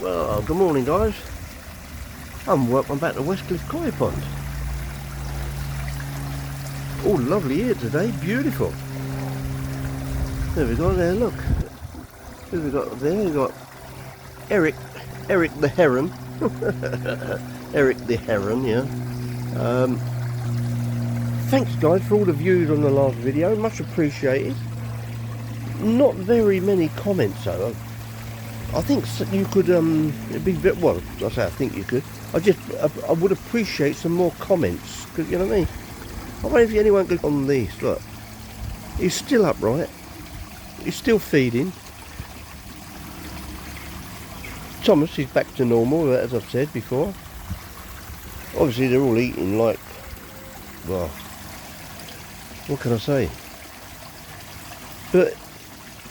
Well, good morning guys. I'm back to Westcliff Koi Pond. Oh, lovely here today, beautiful. There we go, there, look. Who we got there? We got Eric the Heron. Eric the Heron, yeah. Thanks guys for all the views on the last video, much appreciated. Not very many comments though. I think you could, it'd be a bit, well, I say I think you could. I would appreciate some more comments, cause, you know what I mean? I wonder if anyone could on these, look. He's still upright. He's still feeding. Thomas is back to normal, as I've said before. Obviously they're all eating like, well, what can I say? But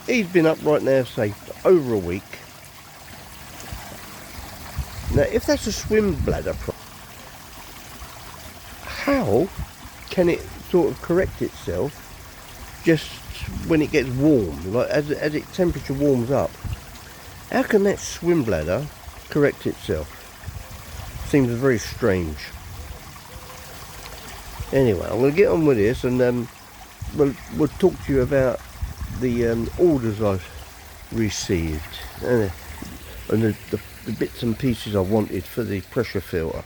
he's been upright now, say, over a week. Now, if that's a swim bladder problem, how can it sort of correct itself just when it gets warm? Like as its temperature warms up, how can that swim bladder correct itself? Seems very strange. Anyway, I'm going to get on with this, and we'll talk to you about the orders I've received and the bits and pieces I wanted for the pressure filter.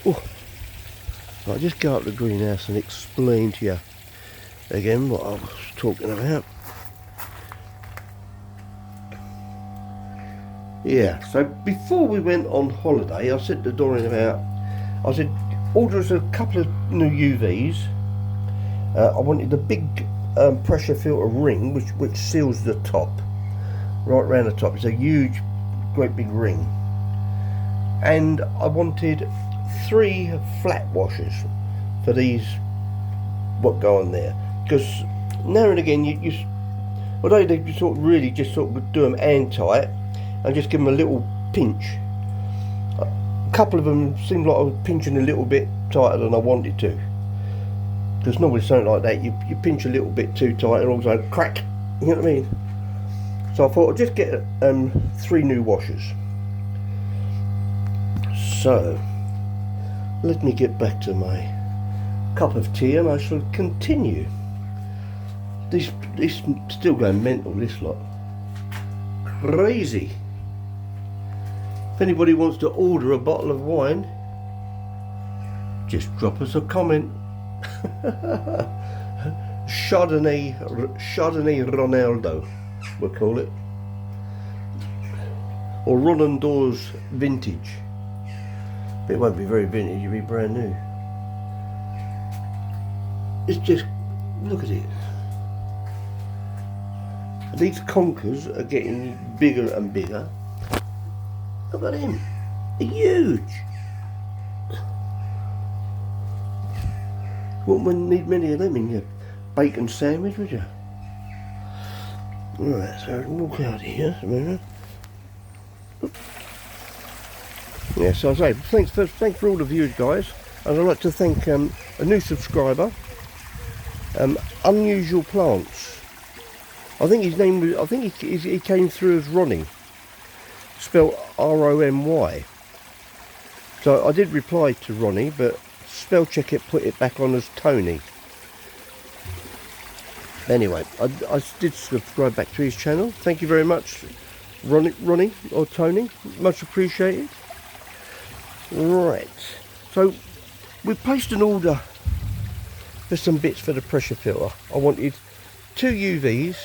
Oh, I'll just go up to the greenhouse and explain to you again what I was talking about. Yeah, so before we went on holiday, I said to Dorian I said, order us a couple of new UVs. I wanted the big pressure filter ring which seals the top, right around the top. It's a huge, great big ring. And I wanted 3 flat washers for these what go on there, because now and again although they sort of really just sort of do them hand tight and just give them a little pinch. A couple of them seemed like I was pinching a little bit tighter than I wanted to, because normally something like that you pinch a little bit too tight and also crack, you know what I mean? So I thought I'd just get 3 new washers. So let me get back to my cup of tea and I shall continue. This still going mental, this lot. Crazy. If anybody wants to order a bottle of wine, just drop us a comment. Chardonnay Ronaldo, we'll call it, or Ronaldo's vintage. But it won't be very vintage, it'll be brand new. It's just, look at it. These conkers are getting bigger and bigger. Look at him, they're huge. Wouldn't need many of them in your bacon sandwich, would you? Right, so walk out here a minute. Yeah, so I say thanks for all the views, guys, and I'd like to thank a new subscriber, Unusual Plants. I think his name was, I think he came through as Ronnie, spelled R-O-N-Y. So I did reply to Ronnie, but spell check it, put it back on as Tony. Anyway, I did subscribe back to his channel. Thank you very much, Ronnie or Tony, much appreciated. Right, so we placed an order for some bits for the pressure filter. I wanted 2 UVs,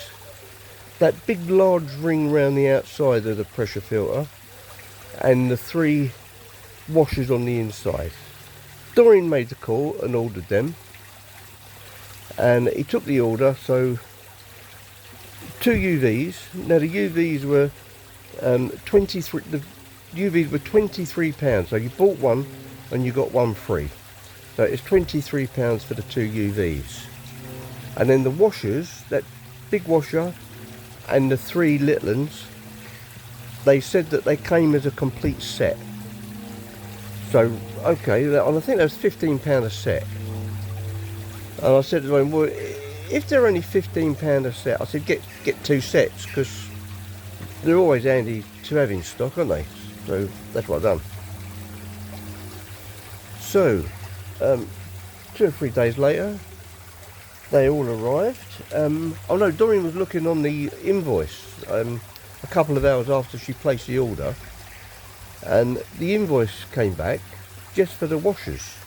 that big large ring round the outside of the pressure filter, and the 3 washers on the inside. Dorian made the call and ordered them, and he took the order. So 2 UVs. Now the UVs were 23. The UVs were £23. So you bought one and you got one free. So it's £23 for the 2 UVs. And then the washers, that big washer and the 3 little ones, they said that they came as a complete set. So okay, and I think that was £15 a set. And I said to him, well, if they're only £15 a set, I said get 2 sets, because they're always handy to have in stock, aren't they? So that's what I've done. So 2 or 3 days later, they all arrived. Oh no, Doreen was looking on the invoice a couple of hours after she placed the order, and the invoice came back just for the washers,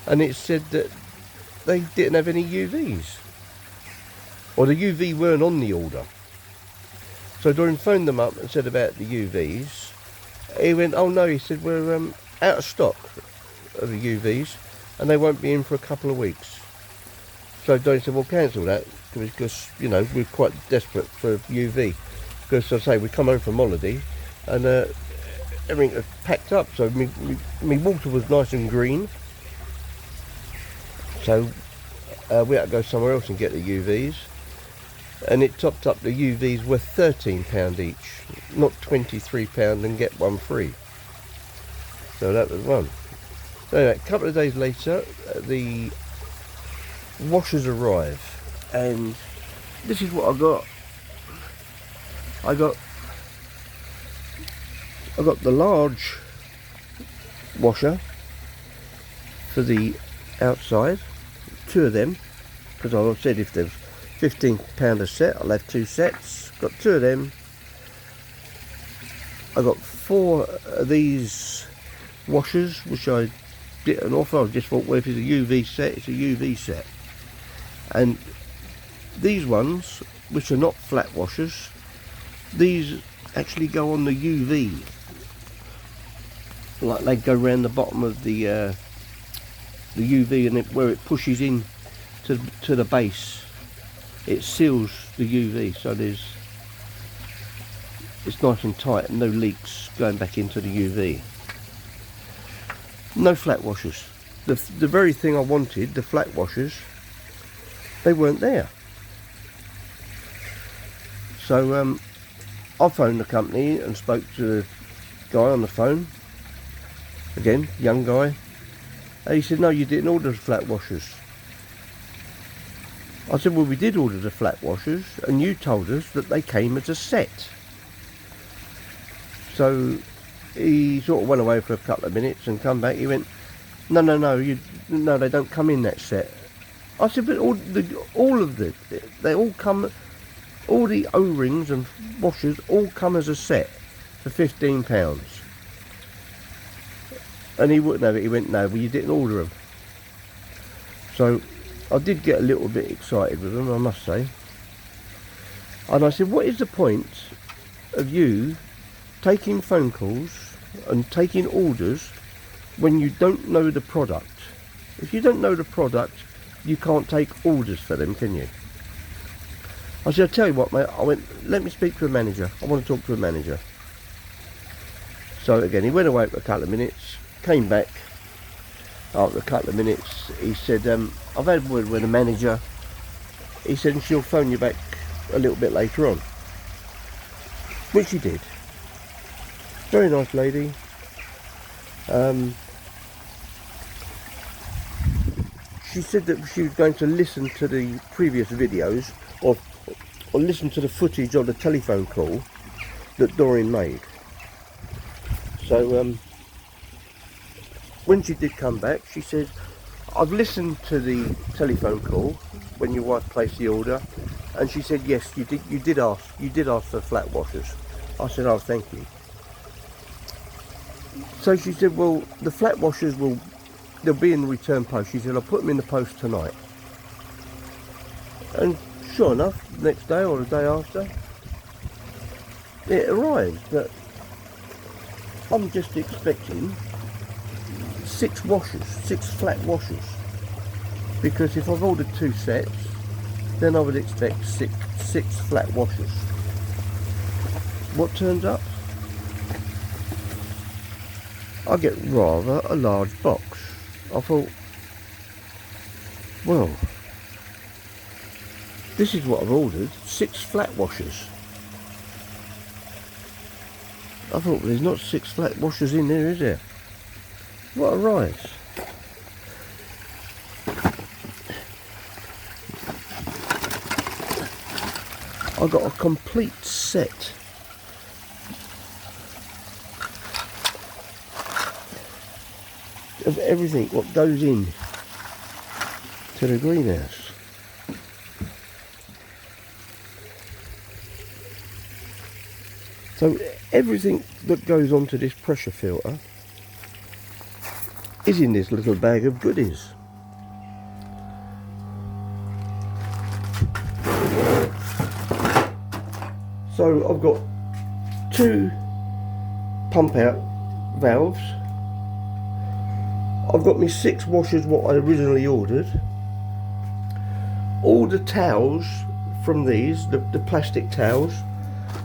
and it said that they didn't have any UVs, or the UV weren't on the order. So Doreen phoned them up and said about the UVs. He went, oh no, he said, we're out of stock of the UVs and they won't be in for a couple of weeks. So Doreen said, well, cancel that, because, you know, we're quite desperate for UV. Because, as I say, we come home from holiday and everything was packed up, so my water was nice and green. So we had to go somewhere else and get the UVs. And it topped up, the UVs were £13 each, not £23 and get one free. So that was one. So anyway, a couple of days later, the washers arrive, and this is what I got. I got the large washer for the outside, 2 of them, because I said if there's £15 a set, I'll have 2 sets. Got 2 of them. I got 4 of these washers, which I didn't offer. I just thought, well, if it's a UV set, it's a UV set. And these ones, which are not flat washers, these actually go on the UV. Like they go around the bottom of the UV, and where it pushes in to the base, it seals the UV, so it's nice and tight and no leaks going back into the UV. No flat washers. The very thing I wanted, the flat washers, they weren't there. So I phoned the company and spoke to the guy on the phone. Again, young guy. And he said, no, you didn't order the flat washers. I said, well, we did order the flat washers, and you told us that they came as a set. So he sort of went away for a couple of minutes and come back. He went, no, they don't come in that set. I said, but all the O-rings and washers all come as a set for £15. And he wouldn't have it. He went, no, well, you didn't order them. So I did get a little bit excited with them, I must say. And I said, what is the point of you taking phone calls and taking orders when you don't know the product? If you don't know the product, you can't take orders for them, can you? I said, I'll tell you what, mate. I went, let me speak to a manager. I want to talk to a manager. So again, he went away for a couple of minutes, came back. After a couple of minutes, he said, I've had a word with the manager. He said, and she'll phone you back a little bit later on. Which she did. Very nice lady. She said that she was going to listen to the previous videos, or listen to the footage of the telephone call that Doreen made. So when she did come back, she said, I've listened to the telephone call when your wife placed the order, and she said, yes, you did ask for flat washers. I said, oh, thank you. So she said, well, the flat washers they'll be in the return post. She said, I'll put them in the post tonight. And sure enough, the next day or the day after, it arrived. But I'm just expecting 6 washers, 6 flat washers, because if I've ordered 2 sets, then I would expect six flat washers. What turns up? I get rather a large box. I thought, well, this is what I've ordered, 6 flat washers. I thought, well, there's not 6 flat washers in there, is there? What arrives? I got a complete set of everything what goes in to the greenhouse. So everything that goes onto this pressure filter is in this little bag of goodies. So I've got 2 pump out valves. I've got my 6 washers what I originally ordered. All the towels from these, the plastic towels,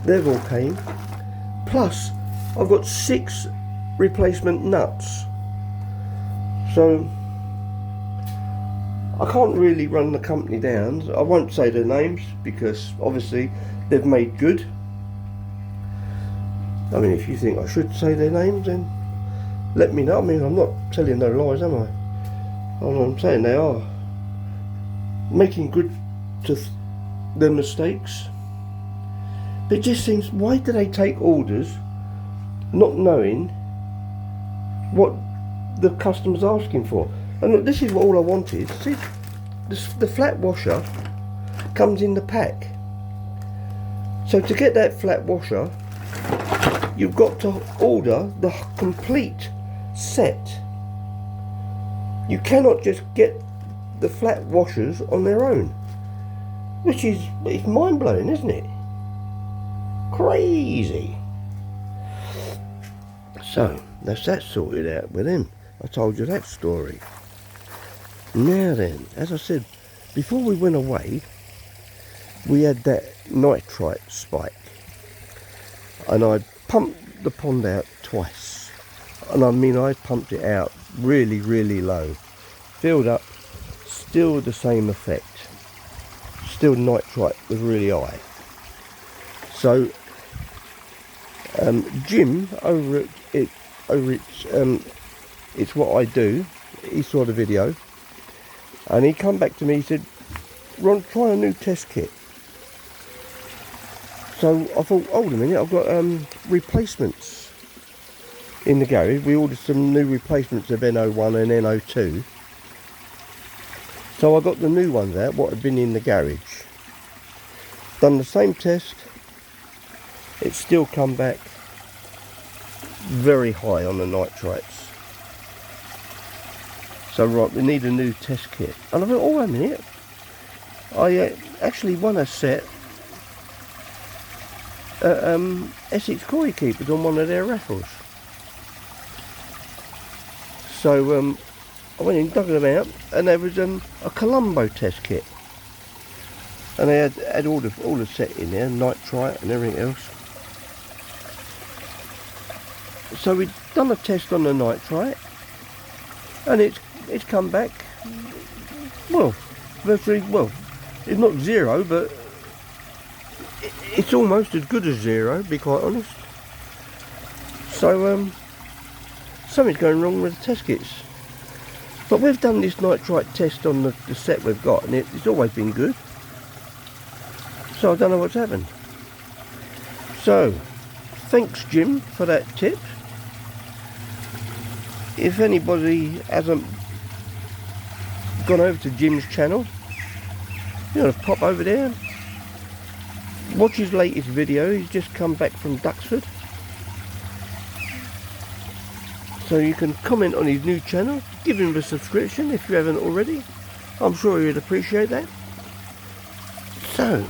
they've all came. Plus I've got 6 replacement nuts. So I can't really run the company down. I won't say their names because obviously they've made good. I mean, if you think I should say their names, then let me know. I mean, I'm not telling no lies, am I? All I'm saying, they are making good to their mistakes. But it just seems, why do they take orders not knowing what the customer's asking for? And look, this is what all I wanted. See, the flat washer comes in the pack. So to get that flat washer, you've got to order the complete set. You cannot just get the flat washers on their own, which is, it's mind-blowing, isn't it? Crazy. So that's that sorted out with him. I told you that story. Now then, as I said, before we went away, we had that nitrite spike, and I pumped the pond out twice, and I mean I pumped it out really low, filled up, still the same effect, still nitrite was really high. So Jim over at it's what I do, he saw the video and he come back to me, he said, Ron, try a new test kit. So I thought, hold a minute, I've got replacements in the garage. We ordered some new replacements of NO1 and NO2. So I got the new ones out, what had been in the garage. Done the same test. It's still come back very high on the nitrites. So right, we need a new test kit. And I thought, oh wait a minute. I actually won a set Essex Koi Keepers on one of their raffles. So I went in, dug them out, and there was a Colombo test kit, and they had all the set in there, nitrite and everything else. So we'd done a test on the nitrite, and it's come back, well, virtually, well, it's not zero, but it's almost as good as zero, to be quite honest. So something's going wrong with the test kits. But we've done this nitrite test on the set we've got, and it's always been good. So I don't know what's happened. So thanks Jim for that tip. If anybody hasn't gone over to Jim's channel, you know, pop over there, watch his latest video. He's just come back from Duxford, so you can comment on his new channel, give him a subscription if you haven't already. I'm sure he'd appreciate that. So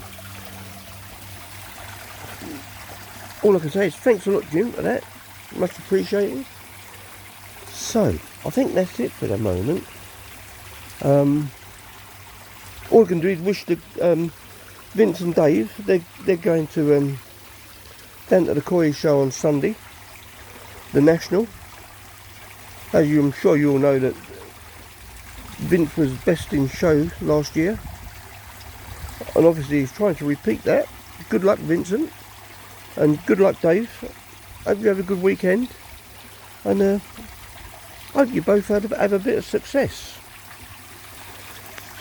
all I can say is thanks a lot Jim for that, much appreciated. So I think that's it for the moment. All I can do is wish the Vince and Dave, they're going to down to the Koi show on Sunday, the National. As I'm sure you all know that Vince was best in show last year, and obviously he's trying to repeat that. Good luck Vincent, and good luck Dave. Hope you have a good weekend, and hope you both have a bit of success.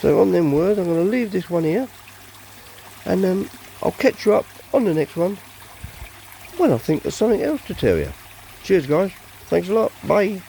So on them words, I'm going to leave this one here, and I'll catch you up on the next one when I think there's something else to tell you. Cheers guys, thanks a lot, bye.